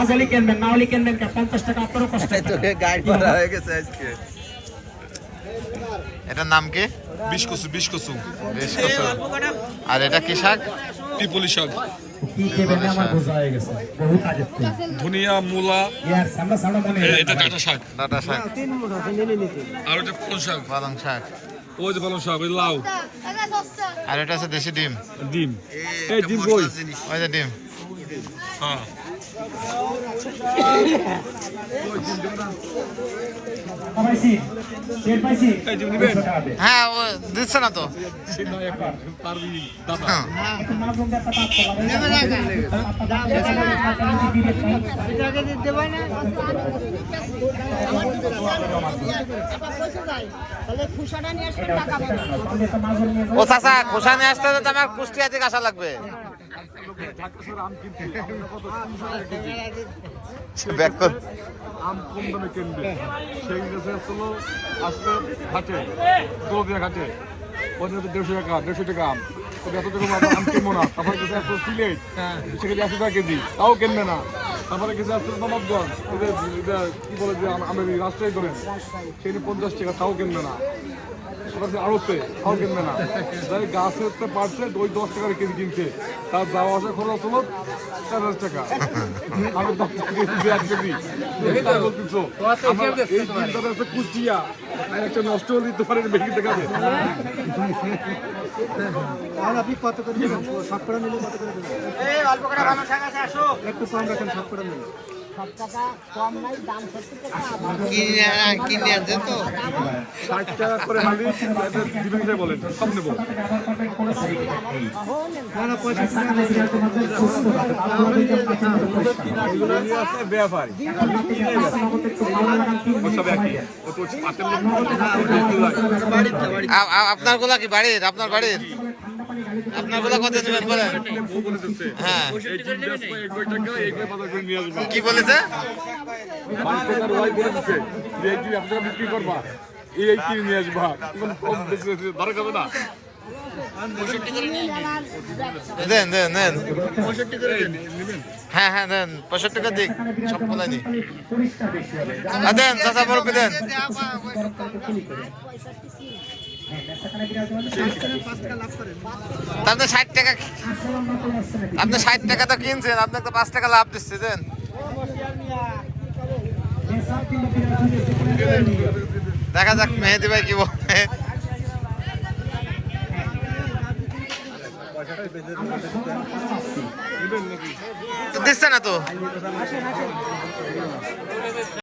মাজলি কিনবেন না হলে কিনবেন 50 টাকা আপনারও কষ্ট তোকে গাইড করা হয়ে গেছে আজকে। এটার নাম কি? বিশকসু বিশকসু আর এটা কি শাক? পিপলি শাক, কি কেবেন আমার বোঝা হয়ে গেছে বহু কাজের তো ধনিয়া, মূলা, ইয়ার সামনে সামনে মনে এটা ডাটা শাক, ডাটা শাক, আর এটা পালং শাক, পালং শাক, ওই যে পালং শাক, ওই লাউ, আর এটা আছে দেশি ডিম। ডিম, এই ডিম কই? ওই যে ডিম। হ্যাঁ পাইছি শের পাইছি এই ডিম নিবেন? হ্যাঁ ও দিচ্ছে না তো। সে নয় একবার পারবি দাদা। হ্যাঁ। একটু মাঝে মধ্যে একটা পাত্তা ও চাচা খোসা নিয়ে আসতে হলে তো আমার কুষ্টিয়া থেকে আসা লাগবে। ব্যাক কর। আম কম দামে কিনবে, সেই গেছে আসলো আসছে ঘাটে, দোলদিয়া ঘাটে, ওখানে 150 টাকা আম। তবে এত টাকা আম কিনবো না। তারপরে গেছে আসলো সিলেট, সেখানে 100 টাকা কেজি, তাও কিনবে না। তারপরে গেছে আসলো নবাবগঞ্জ, কি বলে যে আমের রাজশাহী করেন, সেখানে 50 টাকা, তাও কিনবে না। আড়তে তাও কিনবে না। যাই গাছের পারছে ওই 10 টাকার কেজি কিনছে, তার যাওয়া আসা খরচ হলো 40 টাকা। আমের 10 টাকা কেজি 1 কেজি। তাই বলতেছো আমার এই চিন্তাটা হচ্ছে কুষ্টিয়া, আর একটা নষ্ট হলে দিতে পারেন বেশি দেখাবে। আপনি কত করে দেবেন? সব করে নিলে কত করে দেবেন? একটু কম রাখেন, সব করে নিলে। কিনে আনছেন তো 60 টাকা করে হালি দিবেন, যাই বলেন সব নেবো। না না, 65 টাকা এগুলো নিয়ে আসলে ব্যাপারী সব একই, ও তো পাতের লোক। আপনার গুলা কি বাড়ির? আপনার বাড়ির আপনার গুলা কত নেবেন বলেন? বউ বলে দিচ্ছে হ্যাঁ এই ডিম বেচবো 1 টাকা, এইগুলো বাজার করে নিয়ে আসবো। কি বলেছে? বাড়িতে ওয়াই বলে দিচ্ছে যে এই ডিম আপনারা বিক্রি করবা, এই কিনে নিয়ে আসবা, কোনো কম বেশি ধরে খাবে না। দেন দেন দেন। এই নেবেন? হ্যাঁ হ্যাঁ দেন, 65 টাকা দিক সব বলাই নি। দেন চাচা বরফি দেন। আপনি 60 টাকা, আপনি 60 টাকা তো কিনছেন, আপনাকে তো 5 টাকা লাভ দিচ্ছে। দেন দেখা যাক মেহেদি ভাই কি বলে। নেবেন নাকি? তো দিচ্ছে না তো।